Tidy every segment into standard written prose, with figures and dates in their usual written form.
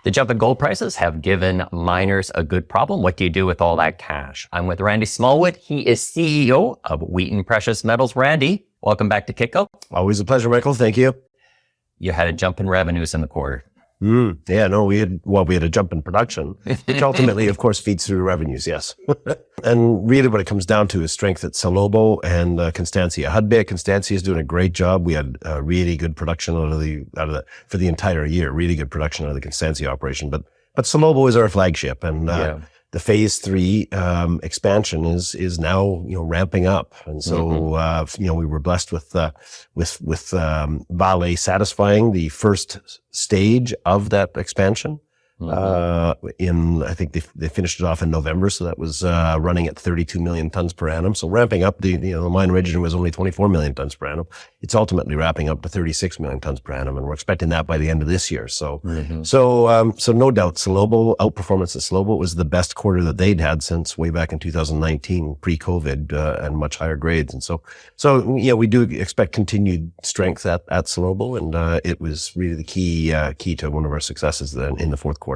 The jump in gold prices have given miners a good problem. What do you do with all that cash? I'm with Randy Smallwood. He is CEO of Wheaton Precious Metals. Randy, welcome back to Kitco. Always a pleasure, Michael. Thank you. You had a jump in revenues in the quarter. Yeah, no, we had a jump in production, which ultimately, of course, feeds through revenues, yes. And really what it comes down to is strength at Salobo and Constancia. Hudbay, Constancia is doing a great job. We had really good production for the entire year, really good production out of the Constancia operation. But Salobo is our flagship, and the phase 3 expansion is now ramping up, and so we were blessed with Vale satisfying the first stage of that expansion. I think they finished it off in November, so that was running at 32 million tons per annum. So ramping up, the mine originally was only 24 million tons per annum. It's ultimately wrapping up to 36 million tons per annum, and we're expecting that by the end of this year. So no doubt, Salobo outperformance at Salobo was the best quarter that they'd had since way back in 2019, pre-COVID, and much higher grades. And so we do expect continued strength at Salobo, and it was really the key to one of our successes in the fourth quarter.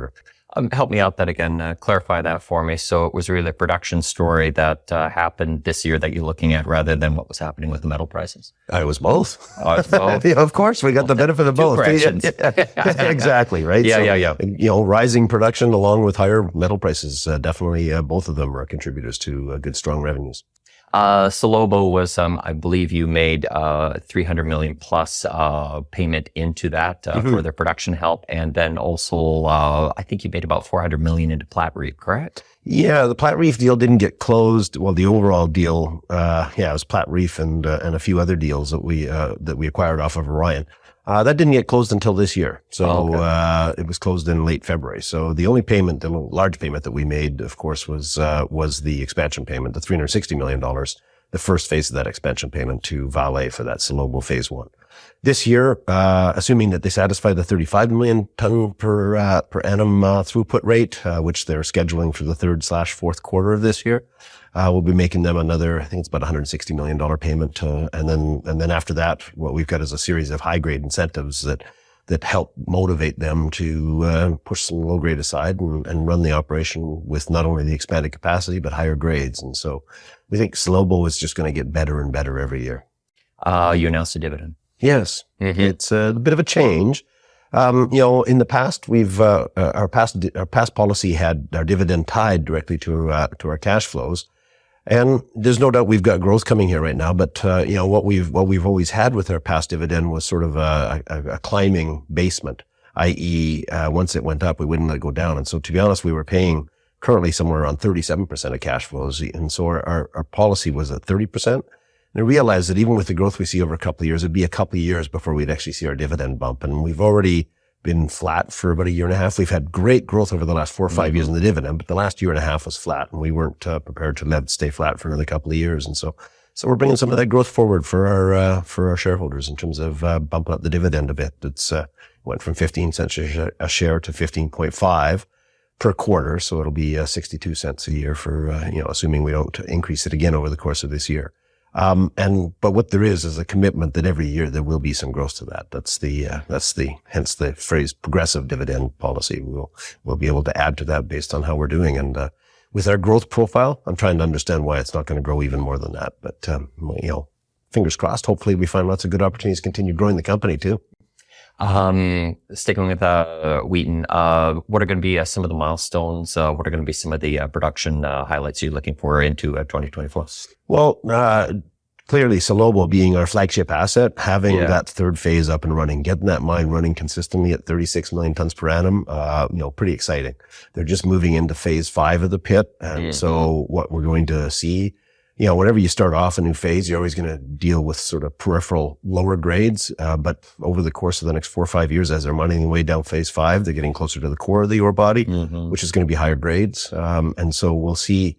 Help me out that again, clarify that for me. So it was really a production story that happened this year that you're looking at rather than what was happening with the metal prices? It was both. Both. Yeah, of course, we got the benefit of both. Exactly, right? Yeah. Rising production along with higher metal prices, definitely both of them are contributors to good, strong revenues. Salobo was, I believe you made 300 million plus payment into that for their production help. And then also, I think you made about 400 million into Platreef, correct? Yeah, the Platreef deal didn't get closed. Well, the overall deal, it was Platreef and a few other deals that we acquired off of Orion. That didn't get closed until this year. So, it was closed in late February. So the only payment, the large payment that we made, of course, was the expansion payment, the $360 million, the first phase of that expansion payment to Vale for that Salobo phase 1. This year, assuming that they satisfy the 35 million ton per annum throughput rate, which they're scheduling for the 3rd/4th quarter of this year, we'll be making them another, I think it's about $160 million payment. And then after that, what we've got is a series of high grade incentives that help motivate them to push some low grade aside and run the operation with not only the expanded capacity, but higher grades. And so we think Salobo is just going to get better and better every year. You announced a dividend. Yes. It's a bit of a change. In the past, our past policy had our dividend tied directly to our cash flows. And there's no doubt we've got growth coming here right now, but, what we've always had with our past dividend was sort of a climbing basement, i.e., once it went up, we wouldn't let it go down. And so to be honest, we were paying currently somewhere around 37% of cash flows. And so our policy was at 30%. And I realized that even with the growth we see over a couple of years, it'd be a couple of years before we'd actually see our dividend bump. And we've already been flat for about a year and a half. We've had great growth over the last 4 or 5 years in the dividend, but the last year and a half was flat, and we weren't prepared to let it stay flat for another couple of years. And so we're bringing some of that growth forward for our shareholders in terms of bumping up the dividend a bit. It's went from 15 cents a share to 15.5 per quarter, so it'll be 62 cents a year for assuming we don't increase it again over the course of this year. But what there is a commitment that every year there will be some growth to that. Hence the phrase progressive dividend policy. We'll be able to add to that based on how we're doing. And, with our growth profile, I'm trying to understand why it's not going to grow even more than that. But, fingers crossed. Hopefully we find lots of good opportunities to continue growing the company too. Sticking with Wheaton, what are going to be some of the milestones? What are going to be some of the production highlights you're looking for into 2024? Well, clearly Salobo being our flagship asset, having that third phase up and running, getting that mine running consistently at 36 million tons per annum, pretty exciting. They're just moving into phase 5 of the pit. And so what we're going to see, whenever you start off a new phase, you're always going to deal with sort of peripheral lower grades. But over the course of the next 4 or 5 years, as they're mining their way down phase 5, they're getting closer to the core of the ore body, which is going to be higher grades. And so we'll see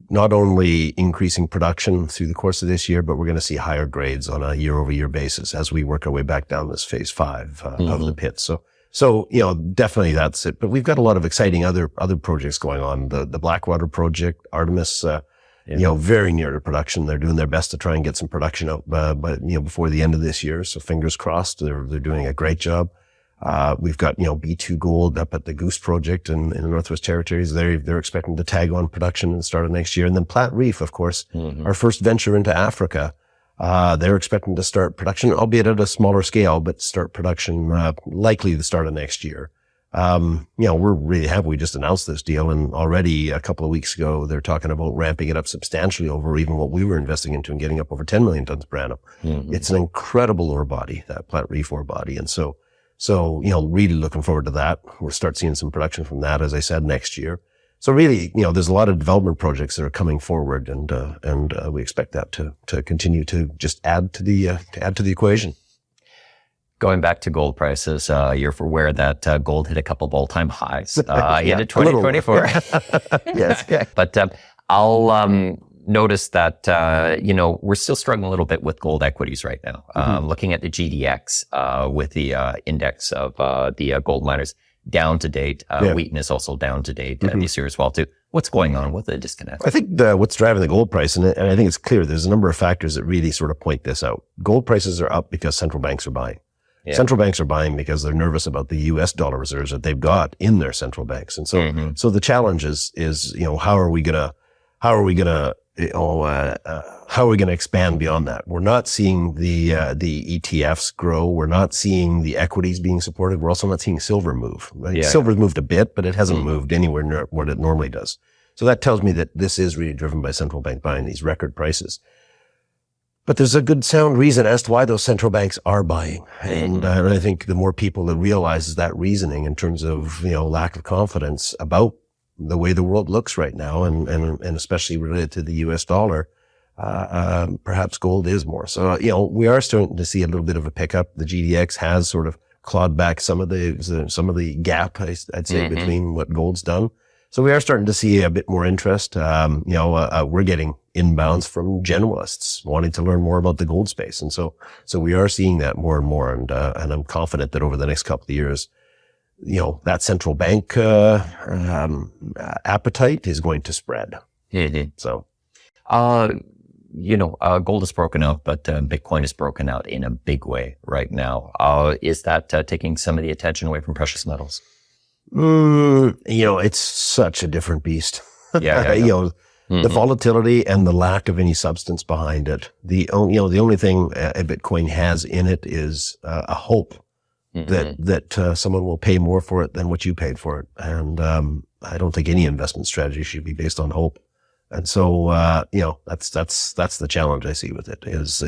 not only increasing production through the course of this year, but we're going to see higher grades on a year-over-year basis as we work our way back down this phase 5 of the pit. So definitely that's it. But we've got a lot of exciting other projects going on. The Blackwater project, Artemis, very near to production. They're doing their best to try and get some production out, before the end of this year. So fingers crossed. They're doing a great job. We've got, B2 Gold up at the Goose Project in the Northwest Territories. They're expecting to tag on production at the start of next year. And then Platte Reef, of course, our first venture into Africa. They're expecting to start production, albeit at a smaller scale, but start production, likely the start of next year. We're really happy. We just announced this deal, and already a couple of weeks ago, they're talking about ramping it up substantially over even what we were investing into and getting up over 10 million tons per annum. It's an incredible ore body, that Platte Reef ore body. And so, really looking forward to that. We'll start seeing some production from that, as I said, next year. So really, there's a lot of development projects that are coming forward, and we expect that to continue to just add to the equation. Going back to gold prices, you're aware that gold hit a couple of all-time highs into 2024. Yes. But I'll notice that, we're still struggling a little bit with gold equities right now. Looking at the GDX with the index of the gold miners down to date. Wheaton is also down to date this year as well, too. What's going on with the disconnect? I think what's driving the gold price, and I think it's clear, there's a number of factors that really sort of point this out. Gold prices are up because central banks are buying. Yeah. Central banks are buying because they're nervous about the U.S. dollar reserves that they've got in their central banks. And so, so the challenge is, how are we gonna expand beyond that? We're not seeing the ETFs grow. We're not seeing the equities being supported. We're also not seeing silver move. Right? Yeah. Silver's moved a bit, but it hasn't moved anywhere near what it normally does. So that tells me that this is really driven by central bank buying these record prices. But there's a good sound reason as to why those central banks are buying. And I think the more people that realizes that reasoning in terms of, lack of confidence about the way the world looks right now, and especially related to the US dollar, perhaps gold is more. So, we are starting to see a little bit of a pickup. The GDX has sort of clawed back some of the gap, I'd say, between what gold's done. So we are starting to see a bit more interest. We're getting inbounds from generalists wanting to learn more about the gold space. And so we are seeing that more and more. And I'm confident that over the next couple of years, that central bank, appetite is going to spread. So, gold is broken out, but Bitcoin is broken out in a big way right now. Is that taking some of the attention away from precious metals? It's such a different beast. The volatility and the lack of any substance behind it. The only thing Bitcoin has in it is a hope that someone will pay more for it than what you paid for it. And I don't think any investment strategy should be based on hope. And so that's the challenge I see with it is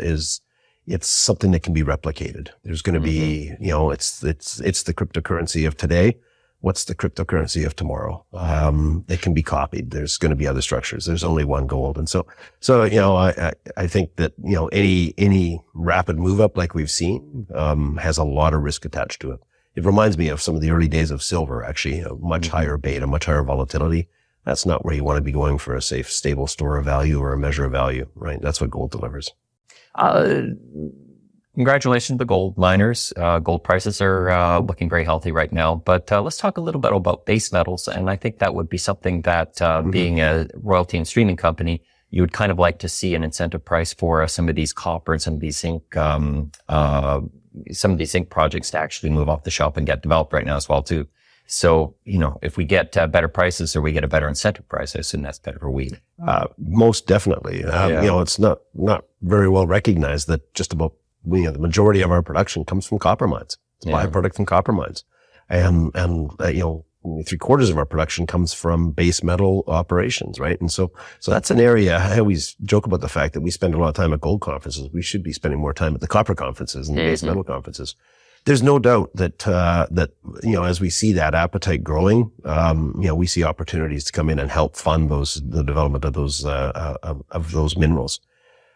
it's something that can be replicated. There's going to be it's the cryptocurrency of today. What's the cryptocurrency of tomorrow? It can be copied. There's going to be other structures. There's only one gold. And so, I think that, any rapid move up like we've seen, has a lot of risk attached to it. It reminds me of some of the early days of silver, actually, a much higher beta, much higher volatility. That's not where you want to be going for a safe, stable store of value or a measure of value, right? That's what gold delivers. Congratulations to gold miners. Gold prices are looking very healthy right now. But let's talk a little bit about base metals. And I think that would be something that, being a royalty and streaming company, you would kind of like to see an incentive price for some of these copper and some of these zinc projects to actually move off the shelf and get developed right now as well too. So, if we get better prices or we get a better incentive price, I assume that's better for wheat. Most definitely. It's not very well recognized that just about the majority of our production comes from copper mines. It's a byproduct from copper mines. And 3/4 of our production comes from base metal operations, right? And so that's an area. I always joke about the fact that we spend a lot of time at gold conferences. We should be spending more time at the copper conferences and the base metal conferences. There's no doubt that as we see that appetite growing, we see opportunities to come in and help fund the development of those minerals.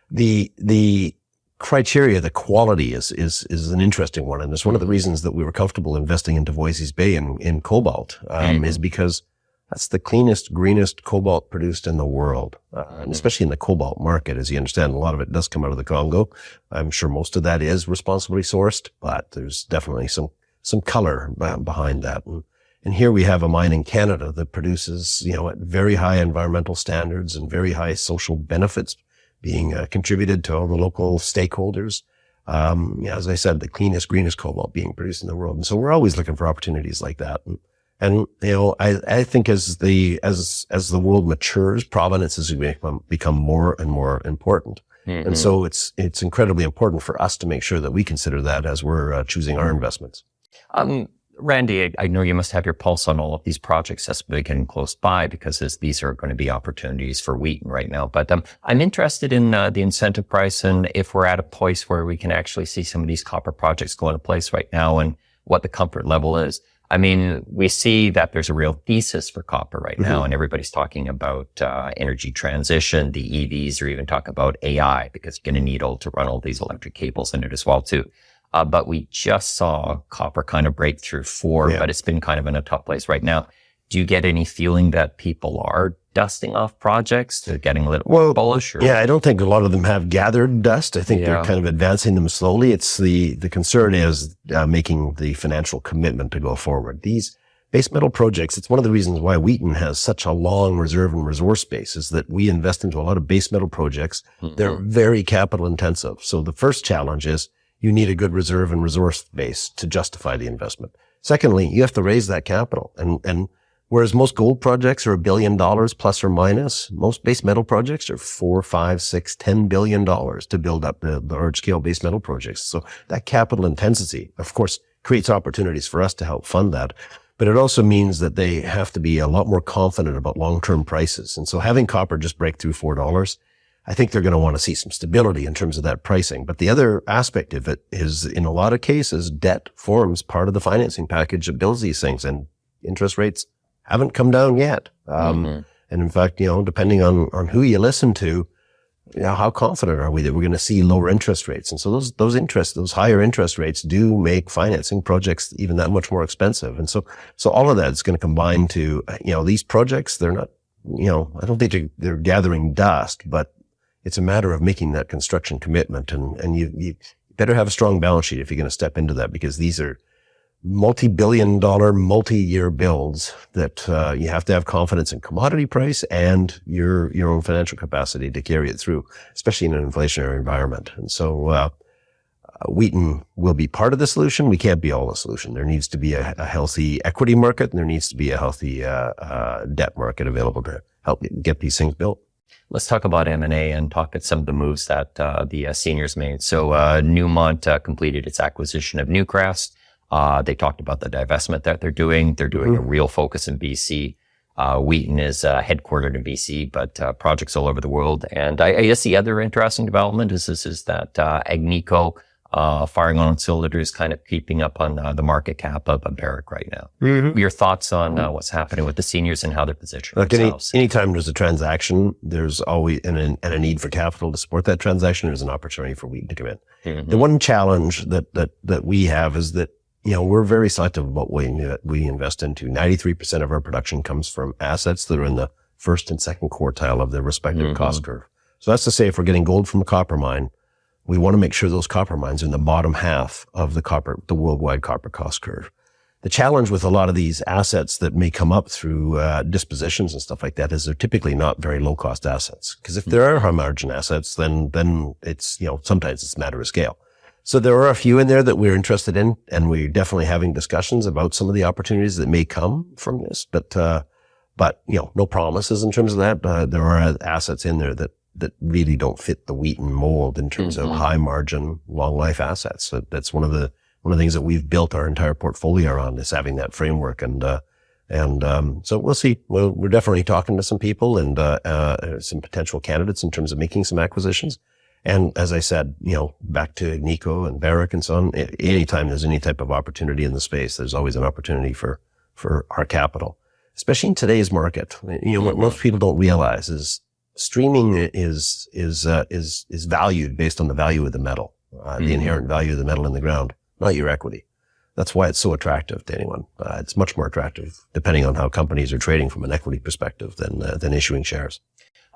The criteria, the quality is an interesting one. And it's one of the reasons that we were comfortable investing into Voisey's Bay in cobalt, is because that's the cleanest, greenest cobalt produced in the world. And especially in the cobalt market, as you understand, a lot of it does come out of the Congo. I'm sure most of that is responsibly sourced, but there's definitely some color behind that. And here we have a mine in Canada that produces, at very high environmental standards and very high social benefits being contributed to all the local stakeholders. As I said, the cleanest, greenest cobalt being produced in the world. And so we're always looking for opportunities like that. And I think as the world matures, provenance has become more and more important. Mm-hmm. And so it's incredibly important for us to make sure that we consider that as we're choosing our investments. Randy, I know you must have your pulse on all of these projects as big and close by, because these are going to be opportunities for Wheaton right now. But I'm interested in the incentive price, and if we're at a place where we can actually see some of these copper projects go into place right now, and what the comfort level is. I mean, we see that there's a real thesis for copper right now, and everybody's talking about energy transition. The EVs are even talking about AI, because you're going to need to run all these electric cables in it as well too. But we just saw copper kind of break through 4, but it's been kind of in a tough place right now. Do you get any feeling that people are dusting off projects? They're getting a little bullish? Or? Yeah, I don't think a lot of them have gathered dust. I think they're kind of advancing them slowly. It's the concern is making the financial commitment to go forward. These base metal projects, it's one of the reasons why Wheaton has such a long reserve and resource base, is that we invest into a lot of base metal projects. Mm-hmm. They're very capital intensive. So the first challenge is you need a good reserve and resource base to justify the investment. Secondly, you have to raise that capital. And whereas most gold projects are $1 billion plus or minus, most base metal projects are $4, $5, $6, $10 billion to build up the large scale base metal projects. So that capital intensity, of course, creates opportunities for us to help fund that. But it also means that they have to be a lot more confident about long-term prices. And so having copper just break through $4, I think they're going to want to see some stability in terms of that pricing. But the other aspect of it is, in a lot of cases, debt forms part of the financing package that builds these things, and interest rates haven't come down yet. And in fact, depending on who you listen to, how confident are we that we're going to see lower interest rates? And so those higher interest rates do make financing projects even that much more expensive. And so all of that is going to combine to, these projects, they're not, I don't think they're gathering dust, but it's a matter of making that construction commitment. And you better have a strong balance sheet if you're going to step into that, because these are multi-billion-dollar, multi-year builds that you have to have confidence in commodity price and your own financial capacity to carry it through, especially in an inflationary environment. And so Wheaton will be part of the solution. We can't be all the solution. There needs to be a healthy equity market, and there needs to be a healthy debt market available to help get these things built. Let's talk about M&A and talk at some of the moves that the seniors made. So Newmont completed its acquisition of Newcrest. They talked about the divestment that they're doing. They're doing a real focus in BC. Wheaton is headquartered in BC, but projects all over the world. And I guess the other interesting development is that Agnico firing on cylinders, kind of keeping up on the market cap of Barrick right now. Mm-hmm. Your thoughts on what's happening with the seniors and how they're positioning themselves? Anytime there's a transaction, there's always and a need for capital to support that transaction. There's an opportunity for Wheaton to come in. Mm-hmm. The one challenge that we have is that we're very selective about what we invest into. 93% of our production comes from assets that are in the first and second quartile of their respective cost curve. So that's to say, if we're getting gold from a copper mine, we want to make sure those copper mines are in the bottom half of the worldwide copper cost curve. The challenge with a lot of these assets that may come up through dispositions and stuff like that is they're typically not very low cost assets. Because if there are high margin assets, then it's, sometimes it's a matter of scale. So there are a few in there that we're interested in, and we're definitely having discussions about some of the opportunities that may come from this. But no promises in terms of that. There are assets in there that really don't fit the Wheaton mold in terms of high margin, long life assets. So that's one of the things that we've built our entire portfolio around, is having that framework. So we'll see. We're definitely talking to some people and some potential candidates in terms of making some acquisitions. And as I said, back to Agnico and Barrick and so on, anytime there's any type of opportunity in the space, there's always an opportunity for our capital, especially in today's market. What most people don't realize is streaming is valued based on the value of the metal, the inherent value of the metal in the ground, not your equity. That's why it's so attractive to anyone. It's much more attractive depending on how companies are trading from an equity perspective than issuing shares.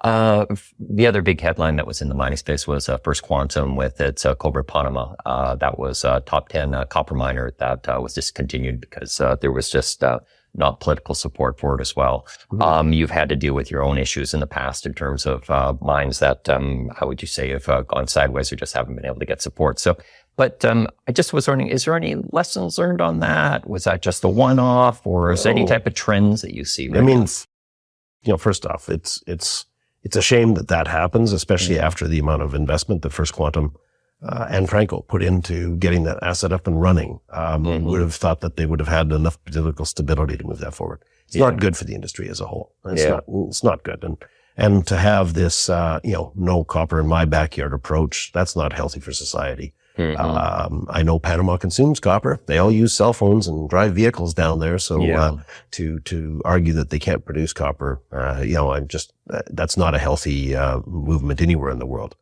The other big headline that was in the mining space was First Quantum with its Cobre Panama. That was a top 10 copper miner that was discontinued because there was just not political support for it as well. You've had to deal with your own issues in the past in terms of mines that, how would you say, have gone sideways or just haven't been able to get support. So, but I just was wondering, is there any lessons learned on that? Was that just a one-off, or is there any type of trends that you see? I mean, first off, it's a shame that happens, especially after the amount of investment that First Quantum and Franco put into getting that asset up and running. Would have thought that they would have had enough political stability to move that forward. It's not good for the industry as a whole. It's not good. And to have this, no copper in my backyard approach, that's not healthy for society. I know Panama consumes copper. They all use cell phones and drive vehicles down there. So, to argue that they can't produce copper, that's not a healthy, movement anywhere in the world.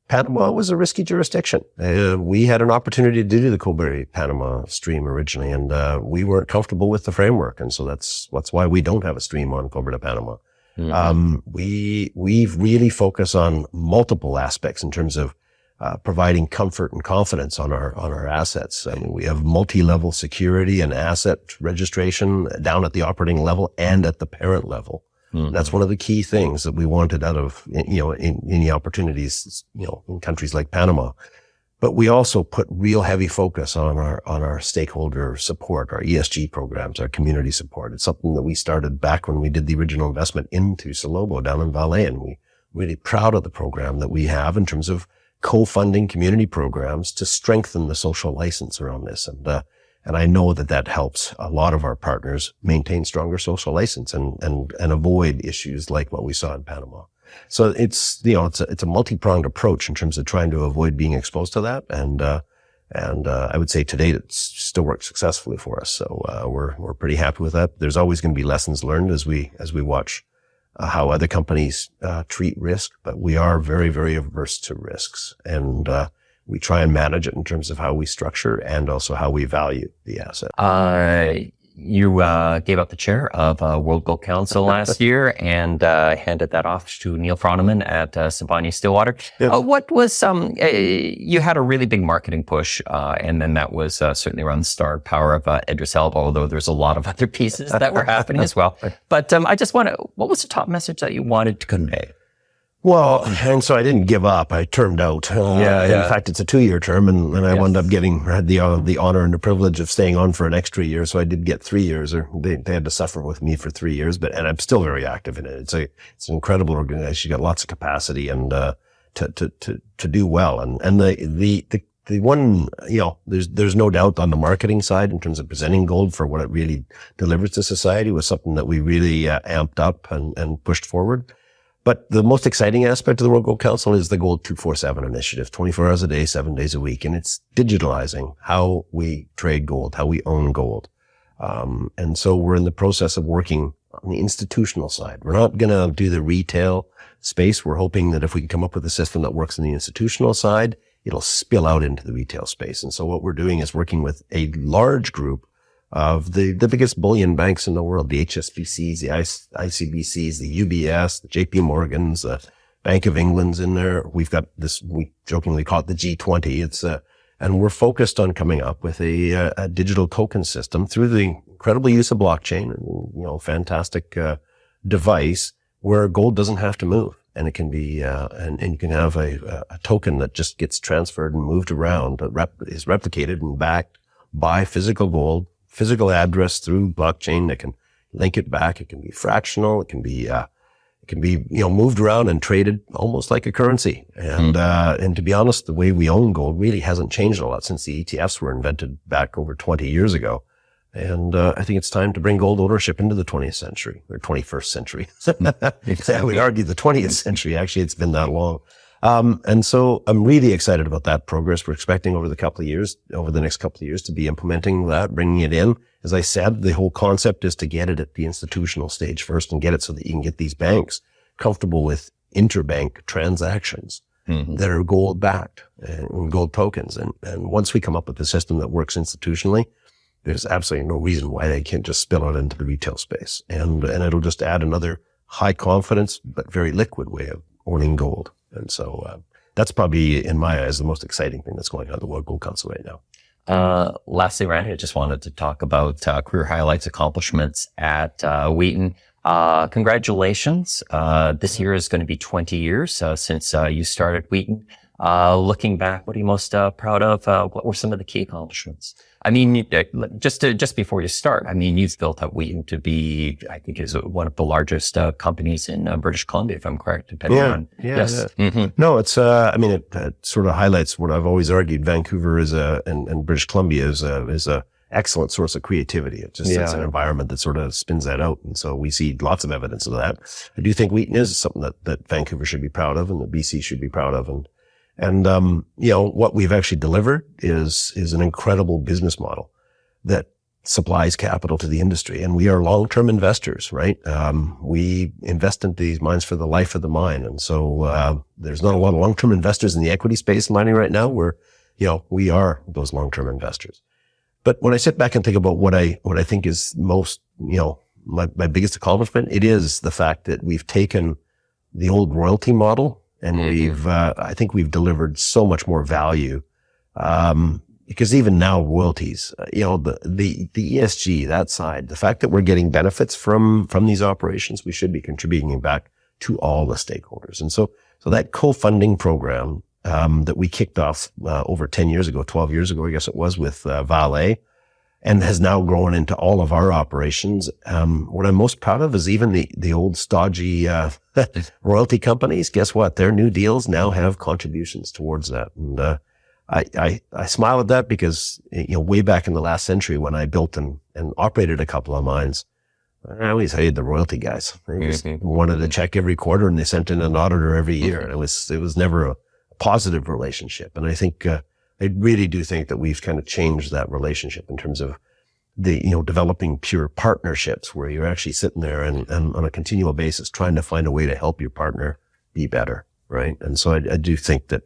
Panama was a risky jurisdiction. We had an opportunity to do the Cobre-Panama stream originally, and we weren't comfortable with the framework. And so that's why we don't have a stream on Cobre de Panama. We've really focused on multiple aspects in terms of providing comfort and confidence on our assets. I mean, we have multi-level security and asset registration down at the operating level and at the parent level. That's one of the key things that we wanted out of, in any opportunities, in countries like Panama. But we also put real heavy focus on our stakeholder support, our ESG programs, our community support. It's something that we started back when we did the original investment into Salobo down in Valais, and we're really proud of the program that we have in terms of co-funding community programs to strengthen the social license around this. And I know that helps a lot of our partners maintain stronger social license and avoid issues like what we saw in Panama. So it's a multi-pronged approach in terms of trying to avoid being exposed to that. And I would say to date, it's still worked successfully for us. So, we're pretty happy with that. There's always going to be lessons learned as we watch how other companies treat risk, but we are very, very averse to risks. And we try and manage it in terms of how we structure and also how we value the asset. You gave up the chair of World Gold Council last year and handed that off to Neil Froneman at Sibanye-Stillwater. What was you had a really big marketing push, and then that was certainly around the star power of Idris Elba, although there's a lot of other pieces that were happening as well. But I just what was the top message that you wanted to convey? Well, and so I didn't give up. I termed out. In fact, it's a 2-year term, and I wound up had the honor and the privilege of staying on for an extra year. So I did get 3 years, or they had to suffer with me for 3 years, and I'm still very active in it. It's an incredible organization. You got lots of capacity and, to do well. And the one, there's no doubt on the marketing side in terms of presenting gold for what it really delivers to society was something that we really amped up and pushed forward. But the most exciting aspect of the World Gold Council is the Gold 247 initiative, 24 hours a day, 7 days a week. And it's digitalizing how we trade gold, how we own gold. And so we're in the process of working on the institutional side. We're not going to do the retail space. We're hoping that if we can come up with a system that works in the institutional side, it'll spill out into the retail space. And so what we're doing is working with a large group of the biggest bullion banks in the world, the HSBCs, the ICBCs, the UBS, the JP Morgans, the Bank of England's in there. We've got this, we jokingly call it the G20. And we're focused on coming up with a digital token system through the incredible use of blockchain and, fantastic, device where gold doesn't have to move. And it can be, and you can have a token that just gets transferred and moved around, is replicated and backed by physical gold, physical address through blockchain that can link it back. It can be fractional. It can be moved around and traded almost like a currency. And to be honest, the way we own gold really hasn't changed a lot since the ETFs were invented back over 20 years ago. And I think it's time to bring gold ownership into the 20th century or 21st century. I would argue the 20th century. Actually, it's been that long. And so I'm really excited about that progress. We're expecting over the next couple of years to be implementing that, bringing it in. As I said, the whole concept is to get it at the institutional stage first and get it so that you can get these banks comfortable with interbank transactions that are gold backed and gold tokens. And once we come up with a system that works institutionally, there's absolutely no reason why they can't just spill out into the retail space. And it'll just add another high confidence, but very liquid way of owning gold. And so, that's probably, in my eyes, the most exciting thing that's going on at the World Gold Council right now. Lastly, Randy, I just wanted to talk about career highlights, accomplishments at Wheaton. Congratulations. This year is going to be 20 years since you started Wheaton. Looking back, what are you most proud of? What were some of the key accomplishments? I mean, just before you start, I mean, you've built up Wheaton to be, I think, is one of the largest companies in British Columbia, if I'm correct. Depending on yes. Yeah. Mm-hmm. No, it's I mean, it sort of highlights what I've always argued. Vancouver is and British Columbia is a excellent source of creativity. It's an environment that sort of spins that out, and so we see lots of evidence of that. I do think Wheaton is something that Vancouver should be proud of, and that BC should be proud of, and what we've actually delivered is an incredible business model that supplies capital to the industry. And we are long-term investors, right? We invest into these mines for the life of the mine. And so, there's not a lot of long-term investors in the equity space mining right now where, we are those long-term investors. But when I sit back and think about what I think is most, my biggest accomplishment, it is the fact that we've taken the old royalty model and I think we've delivered so much more value. Because even now royalties, the ESG, that side, the fact that we're getting benefits from these operations, we should be contributing back to all the stakeholders. And so that co-funding program, that we kicked off, over 10 years ago, 12 years ago, I guess it was, with, Vale, and has now grown into all of our operations. What I'm most proud of is even the old stodgy, royalty companies. Guess what? Their new deals now have contributions towards that. And, I smile at that because, way back in the last century when I built and operated a couple of mines, I always hated the royalty guys. They just wanted to check every quarter and they sent in an auditor every year. And it was never a positive relationship. And I think, I really do think that we've kind of changed that relationship in terms of the, developing pure partnerships where you're actually sitting there and on a continual basis trying to find a way to help your partner be better. Right. And so I do think that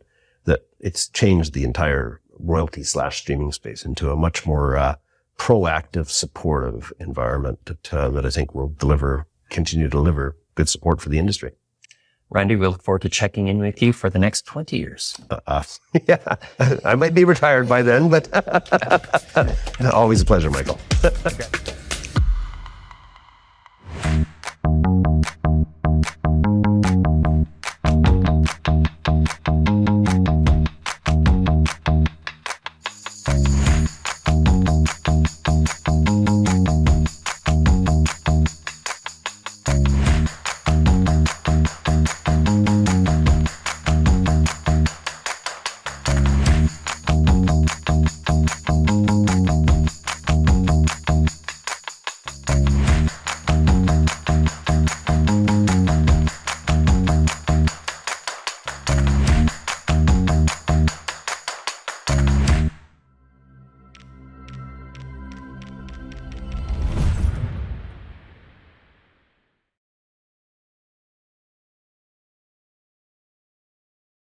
it's changed the entire royalty/streaming space into a much more, proactive, supportive environment that I think will continue to deliver good support for the industry. Randy, we look forward to checking in with you for the next 20 years. Yeah, I might be retired by then, but always a pleasure, Michael. Okay.